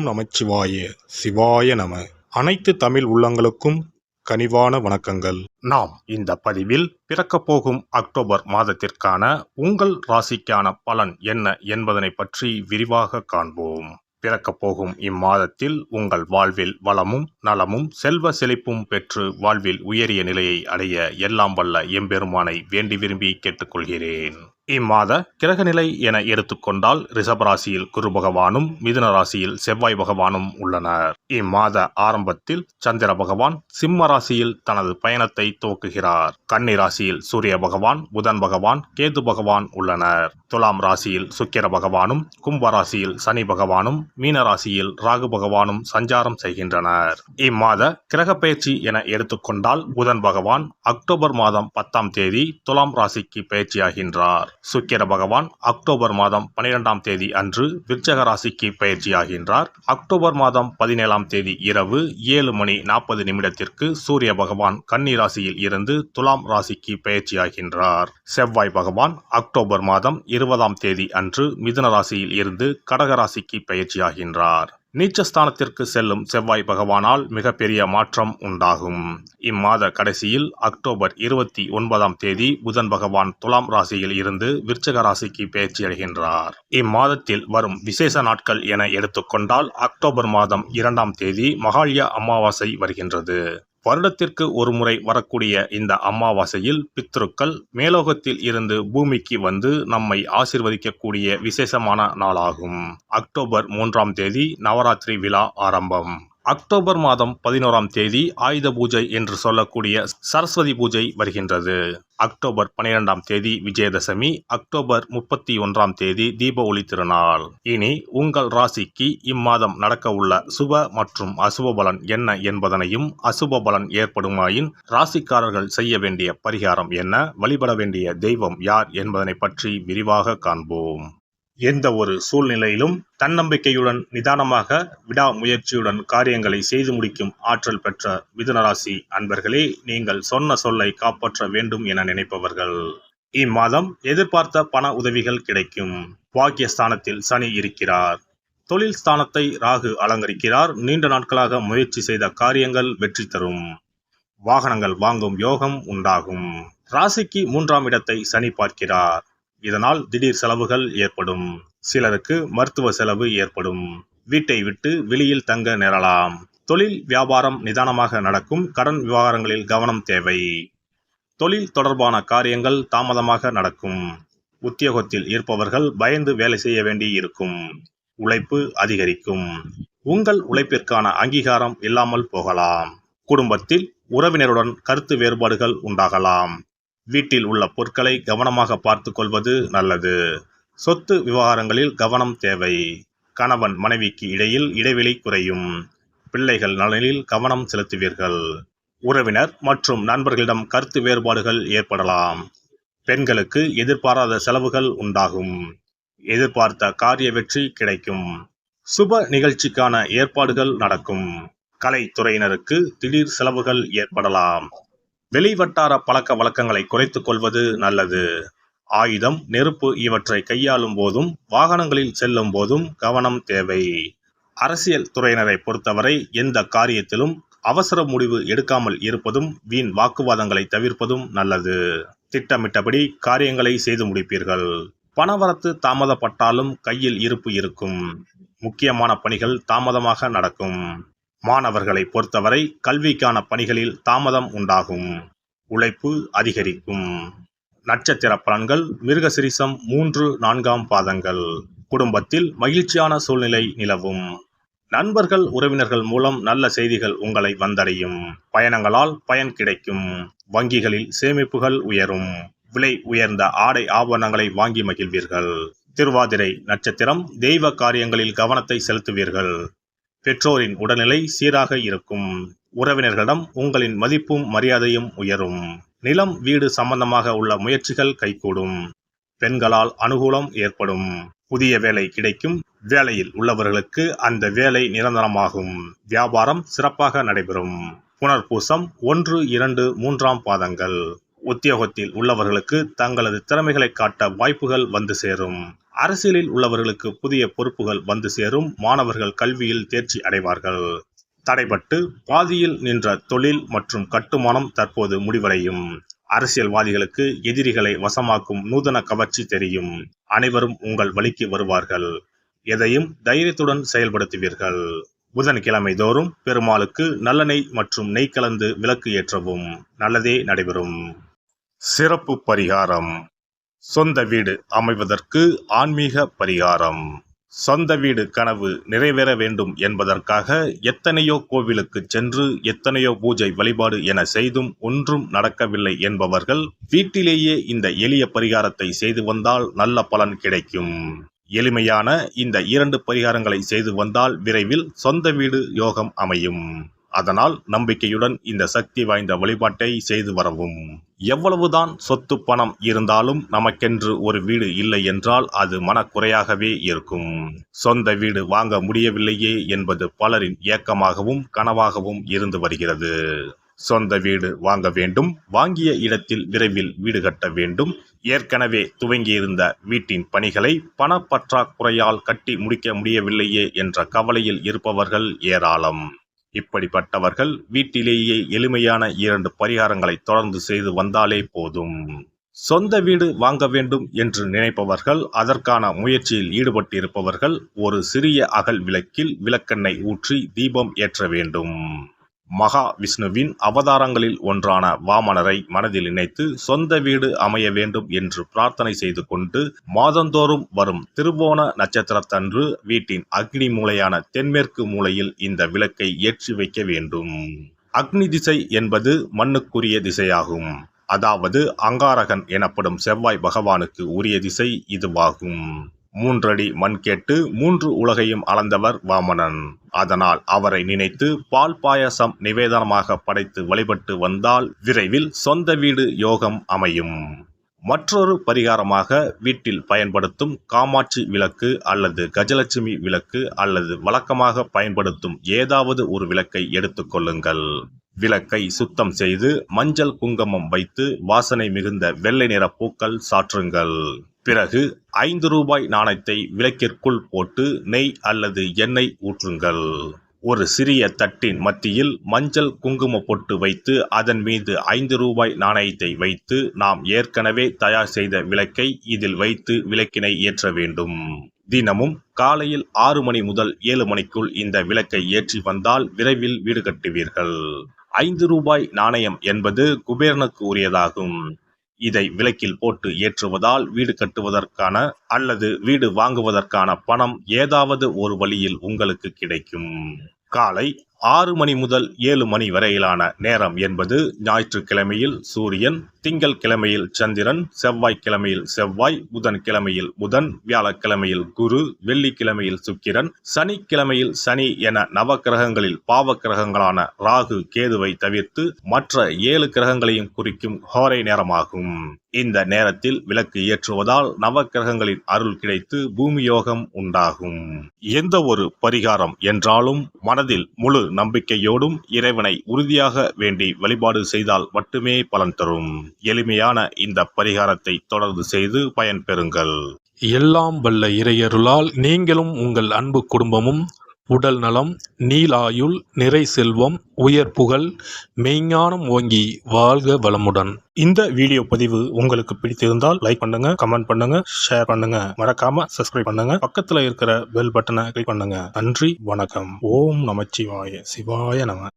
நமச்சிவாய சிவாய நம. அனைத்து தமிழ் உள்ளங்களுக்கும் கனிவான வணக்கங்கள். நாம் இந்த பதிவில் பிறக்கப் போகும் அக்டோபர் மாதத்திற்கான உங்கள் ராசிக்கான பலன் என்ன என்பதனை பற்றி விரிவாக காண்போம். பிறக்கப் போகும் இம்மாதத்தில் உங்கள் வாழ்வில் வளமும் நலமும் செல்வ செழிப்பும் பெற்று வாழ்வில் உயரிய நிலையை அடைய எல்லாம் வல்ல எம்பெருமானை வேண்டி விரும்பி கேட்டுக்கொள்கிறேன். இம்மாத கிரகநிலை என எடுத்துக்கொண்டால் ரிஷபராசியில் குரு பகவானும் மிதுன ராசியில் செவ்வாய் பகவானும் உள்ளனர். இம்மாத ஆரம்பத்தில் சந்திர பகவான் சிம்ம ராசியில் தனது பயணத்தை துவக்குகிறார். கன்னி ராசியில் சூரிய பகவான், புதன் பகவான், கேது பகவான் உள்ளனர். துலாம் ராசியில் சுக்கிர பகவானும், கும்ப ராசியில் சனி பகவானும், மீன ராசியில் ராகு பகவானும் சஞ்சாரம் செய்கின்றனர். இம்மாத கிரக பயிற்சி என எடுத்துக்கொண்டால் புதன் பகவான் அக்டோபர் மாதம் 10ஆம் தேதி துலாம் ராசிக்கு பயிற்சியாகின்றார். சுக்கிர பகவான் அக்டோபர் மாதம் 12ஆம் தேதி அன்று விருச்சக ராசிக்கு பயிற்சியாகின்றார். அக்டோபர் மாதம் 17ஆம் தேதி இரவு 7:40 சூரிய பகவான் கன்னி ராசியில் இருந்து துலாம் ராசிக்கு பயிற்சியாகின்றார். செவ்வாய் பகவான் அக்டோபர் மாதம் 20ஆம் தேதி அன்று மிதுன ராசியில் இருந்து கடக ராசிக்கு பயிற்சியாகின்றார். நீச்சஸ்தானத்திற்கு செல்லும் செவ்வாய் பகவானால் மிகப்பெரிய மாற்றம் உண்டாகும். இம்மாத கடைசியில் அக்டோபர் 29ஆம் தேதி புதன் பகவான் துலாம் ராசியில் இருந்து விருச்சக ராசிக்கு பயிற்சியடைகின்றார். இம்மாதத்தில் வரும் விசேஷ நாட்கள் என எடுத்துக்கொண்டால் அக்டோபர் மாதம் 2ஆம் தேதி மகாலய அமாவாசை வருகின்றது. வருடத்திற்கு ஒரு முறை வரக்கூடிய இந்த அமாவாசையில் பித்ருக்கள் மேலோகத்தில் இருந்து பூமிக்கு வந்து நம்மை ஆசீர்வதிக்கக்கூடிய விசேஷமான நாளாகும். அக்டோபர் 3ஆம் தேதி நவராத்திரி விழா ஆரம்பம். அக்டோபர் மாதம் 11ஆம் தேதி ஆயுத பூஜை என்று சொல்லக்கூடிய சரஸ்வதி பூஜை வருகின்றது. அக்டோபர் 12ஆம் தேதி விஜயதசமி, அக்டோபர் 31ஆம் தேதி தீப ஒளி திருநாள். இனி உங்கள் ராசிக்கு இம்மாதம் நடக்க உள்ள சுப மற்றும் அசுப பலன் என்ன என்பதனையும், அசுப பலன் ஏற்படுமாயின் ராசிக்காரர்கள் செய்ய வேண்டிய பரிகாரம் என்ன, வழிபட வேண்டிய தெய்வம் யார் என்பதனை பற்றி விரிவாக காண்போம். எந்த ஒரு சூழ்நிலையிலும் தன்னம்பிக்கையுடன் நிதானமாக விடாமுயற்சியுடன் காரியங்களை செய்து முடிக்கும் ஆற்றல் பெற்ற மிதுனராசி அன்பர்களே, நீங்கள் சொன்ன சொல்லை காப்பாற்ற வேண்டும் என நினைப்பவர்கள். இம்மாதம் எதிர்பார்த்த பண உதவிகள் கிடைக்கும். பாக்கியஸ்தானத்தில் சனி இருக்கிறார். தொழில் ஸ்தானத்தை ராகு அலங்கரிக்கிறார். நீண்ட நாட்களாக முயற்சி செய்த காரியங்கள் வெற்றி தரும். வாகனங்கள் வாங்கும் யோகம் உண்டாகும். ராசிக்கு 3ஆம் இடத்தை சனி பார்க்கிறார். இதனால் திடீர் செலவுகள் ஏற்படும். சிலருக்கு மருத்துவ செலவு ஏற்படும். வீட்டை விட்டு வெளியில் தங்க நேரலாம். தொழில் வியாபாரம் நிதானமாக நடக்கும். கடன் விவகாரங்களில் கவனம் தேவை. தொழில் தொடர்பான காரியங்கள் தாமதமாக நடக்கும். உத்தியோகத்தில் இருப்பவர்கள் பயந்து வேலை செய்ய வேண்டி இருக்கும். உழைப்பு அதிகரிக்கும். உங்கள் உழைப்பிற்கான அங்கீகாரம் இல்லாமல் போகலாம். குடும்பத்தில் உறவினருடன் கருத்து வேறுபாடுகள் உண்டாகலாம். வீட்டில் உள்ள பொருட்களை கவனமாக பார்த்து கொள்வது நல்லது. சொத்து விவகாரங்களில் கவனம் தேவை. கணவன் மனைவிக்கு இடையில் இடைவெளி குறையும். பிள்ளைகள் நலனில் கவனம் செலுத்துவீர்கள். உறவினர் மற்றும் நண்பர்களிடம் கருத்து வேறுபாடுகள் ஏற்படலாம். பெண்களுக்கு எதிர்பாராத செலவுகள் உண்டாகும். எதிர்பார்த்த காரிய வெற்றி கிடைக்கும். சுப நிகழ்ச்சிக்கான ஏற்பாடுகள் நடக்கும். கலைத்துறையினருக்கு திடீர் செலவுகள் ஏற்படலாம். வெளிவட்டார பழக்க வழக்கங்களை குறைத்துக் கொள்வது நல்லது. ஆயுதம், நெருப்பு இவற்றை கையாளும் போதும் வாகனங்களில் செல்லும் போதும் கவனம் தேவை. அரசியல் துறையினரை பொறுத்தவரை எந்த காரியத்திலும் அவசர முடிவு எடுக்காமல் இருப்பதும், வீண் வாக்குவாதங்களை தவிர்ப்பதும் நல்லது. திட்டமிட்டபடி காரியங்களை செய்து முடிப்பீர்கள். பணவரத்து தாமதப்பட்டாலும் கையில் இருப்பு இருக்கும். முக்கியமான பணிகள் தாமதமாக நடக்கும். மாணவர்களை பொறுத்தவரை கல்விக்கான பணிகளில் தாமதம் உண்டாகும். உழைப்பு அதிகரிக்கும். நட்சத்திர பலன்கள் மிருகசிரிசம் 3, 4ஆம் பாதங்கள். குடும்பத்தில் மகிழ்ச்சியான சூழ்நிலை நிலவும். நண்பர்கள் உறவினர்கள் மூலம் நல்ல செய்திகள் உங்களை வந்தடையும். பயணங்களால் பயன் கிடைக்கும். வங்கிகளில் சேமிப்புகள் உயரும். விலை உயர்ந்த ஆடை ஆபரணங்களை வாங்கி மகிழ்வீர்கள். திருவாதிரை நட்சத்திரம் தெய்வ காரியங்களில் கவனத்தை செலுத்துவீர்கள். பெற்றோரின் உடல்நிலை சீராக இருக்கும். உறவினர்களிடம் உங்களின் மதிப்பும் மரியாதையும் உயரும். நிலம் வீடு சம்பந்தமாக உள்ள முயற்சிகள் கைகூடும். பெண்களால் அனுகூலம் ஏற்படும். புதிய வேலை கிடைக்கும். வேலையில் உள்ளவர்களுக்கு அந்த வேலை நிரந்தரமாகும். வியாபாரம் சிறப்பாக நடைபெறும். புனர்பூசம் 1, 2, 3ஆம் பாதங்கள். உத்தியோகத்தில் உள்ளவர்களுக்கு தங்களது திறமைகளை காட்ட வாய்ப்புகள் வந்து சேரும். அரசியலில் உள்ளவர்களுக்கு புதிய பொறுப்புகள் வந்து சேரும். மாணவர்கள் கல்வியில் தேர்ச்சி அடைவார்கள். தடைபட்டு பாதியில் நின்ற தொழில் மற்றும் கட்டுமானம் தற்போது முடிவடையும். அரசியல்வாதிகளுக்கு எதிரிகளை வசமாக்கும் நூதன கவர்ச்சி தெரியும். அனைவரும் உங்கள் வழிக்கு வருவார்கள். எதையும் தைரியத்துடன் செயல்படுத்துவீர்கள். புதன்கிழமை தோறும் பெருமாளுக்கு நல்லெண்ணெய் மற்றும் நெய் கலந்து விளக்கு ஏற்றவும். நல்லதே நடைபெறும். சிறப்பு பரிகாரம்: சொந்த வீடு அமைவதற்கு ஆன்மீக பரிகாரம். சொந்த வீடு கனவு நிறைவேற வேண்டும் என்பதற்காக எத்தனையோ கோவிலுக்கு சென்று எத்தனையோ பூஜை வழிபாடு என செய்தும் ஒன்றும் நடக்கவில்லை என்பவர்கள் வீட்டிலேயே இந்த எளிய பரிகாரத்தை செய்து வந்தால் நல்ல பலன் கிடைக்கும். எளிமையான இந்த 2 பரிகாரங்களை செய்து வந்தால் விரைவில் சொந்த வீடு யோகம் அமையும். அதனால் நம்பிக்கையுடன் இந்த சக்தி வாய்ந்த வழிபாட்டை செய்து வரவும். எவ்வளவுதான் சொத்து பணம் இருந்தாலும் நமக்கென்று ஒரு வீடு இல்லை என்றால் அது மனக்குறையாகவே இருக்கும். சொந்த வீடு வாங்க முடியவில்லையே என்பது பலரின் ஏக்கமாகவும் கனவாகவும் இருந்து வருகிறது. சொந்த வீடு வாங்க வேண்டும், வாங்கிய இடத்தில் விரைவில் வீடு கட்ட வேண்டும். ஏற்கனவே துவங்கியிருந்த வீட்டின் பணிகளை பணப்பற்றாக்குறையால் கட்டி முடிக்க முடியவில்லையே என்ற கவலையில் இருப்பவர்கள் ஏராளம். இப்படிப்பட்டவர்கள் வீட்டிலேயே எளிமையான 2 பரிகாரங்களை தொடர்ந்து செய்து வந்தாலே போதும். சொந்த வீடு வாங்க வேண்டும் என்று நினைப்பவர்கள், அதற்கான முயற்சியில் ஈடுபட்டிருப்பவர்கள் ஒரு சிறிய அகல் விளக்கில் விளக்கெண்ணெய் ஊற்றி தீபம் ஏற்ற வேண்டும். மகா விஷ்ணுவின் அவதாரங்களில் ஒன்றான வாமனரை மனதில் நினைத்து சொந்த வீடு அமைய வேண்டும் என்று பிரார்த்தனை செய்து கொண்டு மாதந்தோறும் வரும் திருவோண நட்சத்திரத்தன்று வீட்டின் அக்னி மூலையான தென்மேற்கு மூலையில் இந்த விளக்கை ஏற்றி வைக்க வேண்டும். அக்னி திசை என்பது மண்ணுக்குரிய திசையாகும். அதாவது அங்காரகன் எனப்படும் செவ்வாய் பகவானுக்கு உரிய திசை இதுவாகும். 3 அடி மண் கேட்டு 3 உலகையும் அளந்தவர் வாமனன். அதனால் அவரை நினைத்து பால் பாயசம் நிவேதனமாக படைத்து வழிபட்டு வந்தால் விரைவில் சொந்த வீடு யோகம் அமையும். மற்றொரு பரிகாரமாக வீட்டில் பயன்படுத்தும் காமாட்சி விளக்கு அல்லது கஜலட்சுமி விளக்கு அல்லது வழக்கமாக பயன்படுத்தும் ஏதாவது ஒரு விளக்கை எடுத்துக்கொள்ளுங்கள். விளக்கை சுத்தம் செய்து மஞ்சள் குங்குமம் வைத்து வாசனை மிகுந்த வெள்ளை நிற பூக்கள் சாற்றுங்கள். பிறகு 5 ரூபாய் நாணயத்தை விளக்கிற்குள் போட்டு நெய் அல்லது எண்ணெய் ஊற்றுங்கள். ஒரு சிறிய தட்டின் மத்தியில் மஞ்சள் குங்கும பொட்டு வைத்து அதன் மீது 5 ரூபாய் நாணயத்தை வைத்து நாம் ஏற்கனவே தயார் செய்த விளக்கை இதில் வைத்து விளக்கினை ஏற்ற வேண்டும். தினமும் காலையில் 6 மணி முதல் 7 மணிக்குள் இந்த விளக்கை ஏற்றி வந்தால் விரைவில் வீடு கட்டுவீர்கள். 5 ரூபாய் நாணயம் என்பது குபேரனுக்கு உரியதாகும். இதை விளக்கில் போட்டு ஏற்றுவதால் வீடு கட்டுவதற்கான அல்லது வீடு வாங்குவதற்கான பணம் ஏதாவது ஒரு வழியில் உங்களுக்கு கிடைக்கும். காலை 6 மணி முதல் 7 மணி வரையிலான நேரம் என்பது ஞாயிற்றுக்கிழமையில் சூரியன், திங்கள்கிழமையில் சந்திரன், செவ்வாய்க்கிழமையில் செவ்வாய், புதன்கிழமையில் புதன், வியாழக்கிழமையில் குரு, வெள்ளிக்கிழமையில் சுக்கிரன், சனிக்கிழமையில் சனி என நவக்கிரகங்களில் பாவ கிரகங்களான ராகு, கேதுவை தவிர்த்து மற்ற 7 கிரகங்களையும் குறிக்கும் ஹோரை நேரமாகும். இந்த நேரத்தில் விளக்கு ஏற்றுவதால் நவக்கிரகங்களின் அருள் கிடைத்து பூமி யோகம் உண்டாகும். எந்த ஒரு பரிகாரம் என்றாலும் மனதில் முழு நம்பிக்கையோடும் இறைவனை உறுதியாக வேண்டி வழிபாடு செய்தால் மட்டுமே பலன் தரும். எளிமையான இந்த பரிகாரத்தை தொடர்ந்து செய்து பயன்பெறுங்கள். எல்லாம் வல்ல இறையருளால் நீங்களும் உங்கள் அன்பு குடும்பமும் உடல் நலம், நீலாயுள், நிறை செல்வம், உயர் புகழ், மெய்ஞானம் ஓங்கி வாழ்க வளமுடன். இந்த வீடியோ பதிவு உங்களுக்கு பிடித்திருந்தால் லைக் பண்ணுங்க, கமெண்ட் பண்ணுங்க, ஷேர் பண்ணுங்க, மறக்காம சப்ஸ்கிரைப் பண்ணுங்க, பக்கத்துல இருக்கிற பெல் பட்டனை கிளிக் பண்ணுங்க. நன்றி, வணக்கம். ஓம் நமச்சிவாய. சிவாய நம.